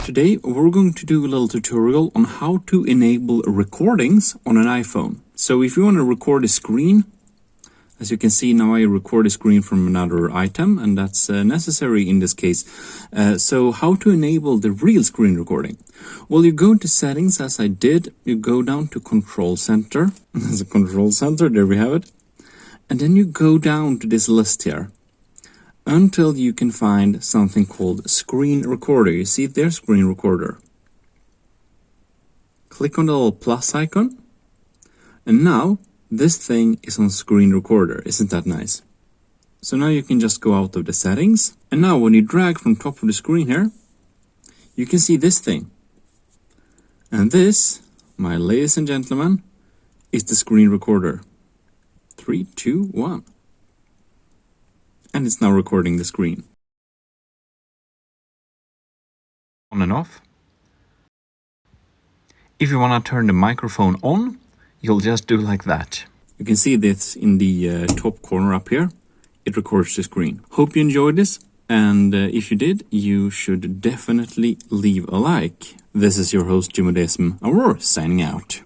Today we're going to do a little tutorial on how to enable recordings on an iPhone. So if you want to record a screen, as you can see now I record a screen from another item, and that's necessary in this case. So how to enable the real screen recording? Well, you go into settings as I did, you go down to control center. There's a control center, there we have it. And then you go down to this list here until you can find something called screen recorder. You see there, screen recorder. Click on the little plus icon, and now this thing is on screen recorder. Isn't that nice? So now you can just go out of the settings, and now when you drag from top of the screen here, you can see this thing. And this, my ladies and gentlemen, is the screen recorder. 3, 2, 1. And it's now recording the screen. On and off. If you want to turn the microphone on, you'll just do like that. You can see this in the top corner up here. It records the screen. Hope you enjoyed this, and if you did, you should definitely leave a like. This is your host GMODISM, and we're signing out.